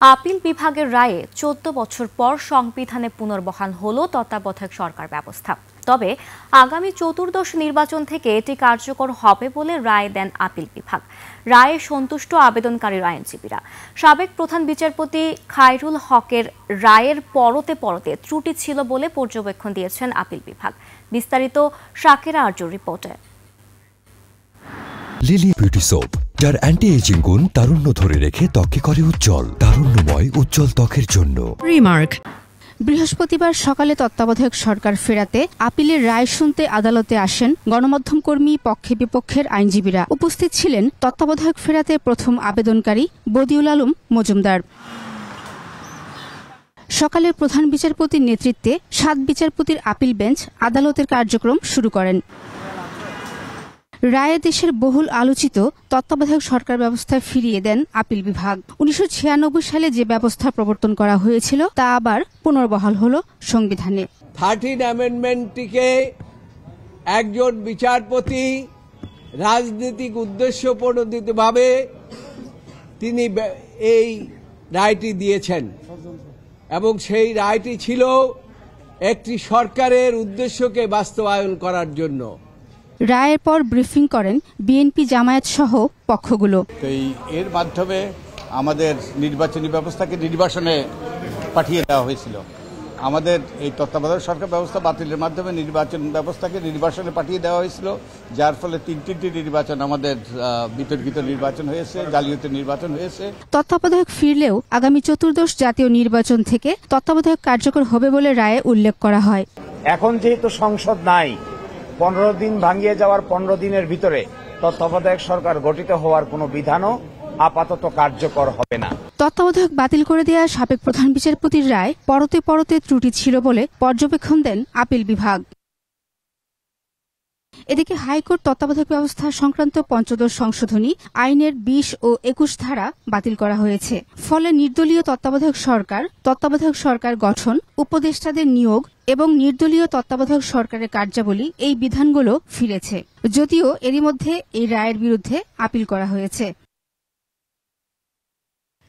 Appeal বিভাগের রায়ে ১৪ বছর পর সংবিধানে পুনর্বহাল হলো তত্ত্বাবধায়ক সরকার ব্যবস্থা। তবে আগামী চতুর্দশ নির্বাচন থেকে এটি কার্যকর হবে বলে রায় দেন আপিল বিভাগ। রায়ে সন্তুষ্ট আবেদনকারীর আইনজীবীরা। সাবেক প্রধান বিচারপতি খায়রুল হকের রায়ের পরতে পরতে ত্রুটি ছিল বলে পর্যবেক্ষণ দিয়েছেন আপিল বিভাগ। বিস্তারিত শাকেরা আরজুর রিপোর্টে। লিলি বিউটি সোপ, যার অ্যান্টি এজিং গুণ তারুণ্য ধরে রেখে ত্বকে করে উজ্জ্বল, তারুণ্যময় উজ্জ্বল ত্বকের জন্য। রিমার্ক। বৃহস্পতিবার সকালে তত্ত্বাবধায়ক সরকার ফেরাতে আপিলের রায় শুনতে আদালতে আসেন গণমাধ্যম কর্মী পক্ষে বিপক্ষের আইনজীবীরা। উপস্থিত ছিলেন তত্ত্বাবধায়ক ফেরাতে প্রথম আবেদনকারী বদিউল আলম মজুমদার। সকালে প্রধান বিচারপতির নেতৃত্বে ৭ বিচারপতির আপিল বেঞ্চ আদালতের কার্যক্রম শুরু করেন। রায়ে দেশের বহুল আলোচিত তত্ত্বাবধায়ক সরকার ব্যবস্থা ফিরিয়ে দেন আপিল বিভাগ। ১৯৯৬ সালে যে ব্যবস্থা প্রবর্তন করা হয়েছিল তা আবার পুনর্বহাল হলো সংবিধানে। 13 অ্যামেন্ডমেন্টটিকে একজন বিচারপতি রাজনৈতিক উদ্দেশ্য প্রণোদিতভাবে তিনি এই রায়টি দিয়েছেন এবং সেই রায়টি ছিল একটি সরকারের উদ্দেশ্যকে বাস্তবায়ন করার জন্য। রায়ের পর ব্রিফিং করেন বিএনপি জামায়াত সহ পক্ষগুলো। এর মাধ্যমে আমাদের নির্বাচনী ব্যবস্থাকে নির্বাসনে পাঠিয়ে দেওয়া হয়েছিল। আমাদের এই তত্ত্বাবধায়ক সরকার ব্যবস্থা বাতিলের মাধ্যমে নির্বাচন ব্যবস্থাকে নির্বাসনে পাঠিয়ে দেওয়া হয়েছিল, যার ফলে তিনটি নির্বাচন আমাদের বিতর্কিত নির্বাচন হয়েছে, জালিয়াতি নির্বাচন হয়েছে। তত্ত্বাবধায়ক ফিরলেও আগামী চতুর্দশ জাতীয় নির্বাচন থেকে তত্ত্বাবধায়ক কার্যকর হবে বলে রায়ে উল্লেখ করা হয়। এখন যেহেতু সংসদ নাই, 15 দিন ভাঙিয়ে যাওয়ার 15 দিনের ভিতরে তত্ত্বাবধায়ক সরকার গঠিত হওয়ার কোনো বিধানও আপাতত কার্যকর হবে না। তত্ত্বাবধায়ক বাতিল করে দেওয়া সাবেক প্রধান বিচারপতির রায় পরতে পরতে ত্রুটি ছিল বলে পর্যবেক্ষণ দেন আপিল বিভাগ। এদিকে হাইকোর্ট তত্ত্বাবধায়ক ব্যবস্থা সংক্রান্ত পঞ্চদশ সংশোধনী আইনের 20 ও 21 ধারা বাতিল করা হয়েছে। ফলে নির্দলীয় তত্ত্বাবধায়ক সরকার গঠন, উপদেষ্টাদের নিয়োগ এবং নির্দলীয় তত্ত্বাবধায়ক সরকারের কার্যাবলী এই বিধানগুলো ফিরেছে। যদিও এরই মধ্যে এই রায়ের বিরুদ্ধে আপিল করা হয়েছে।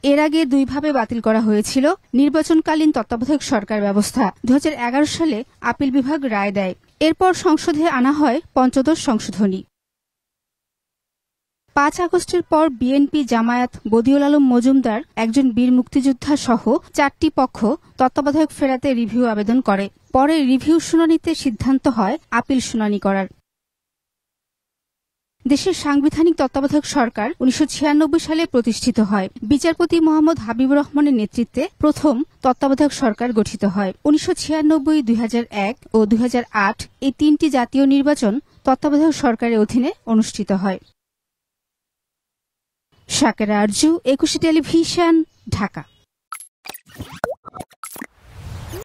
এর আগে দুইভাবে বাতিল করা হয়েছিল নির্বাচনকালীন তত্ত্বাবধায়ক সরকার ব্যবস্থা। 2011 সালে আপিল বিভাগ রায় দেয়। এরপর সংসদে আনা হয় পঞ্চদশ সংশোধনী। 5 আগস্টের পর বিএনপি জামায়াত বদিউল আলম মজুমদার, একজন বীর মুক্তিযোদ্ধা সহ 4টি পক্ষ তত্ত্বাবধায়ক ফেরাতে রিভিউ আবেদন করে। পরে রিভিউ শুনানিতে সিদ্ধান্ত হয় আপিল শুনানি করার। দেশের সাংবিধানিক তত্ত্বাবধায়ক সরকার 1996 সালে প্রতিষ্ঠিত হয়। বিচারপতি মোহাম্মদ হাবিবুর রহমানের নেতৃত্বে প্রথম তত্ত্বাবধায়ক সরকার গঠিত হয়। 1996, 2001 ও 2008 এই 3টি জাতীয় নির্বাচন তত্ত্বাবধায়ক সরকারের অধীনে অনুষ্ঠিত হয়। শাকেরা আরজু, 21 টেলিভিশন, ঢাকা।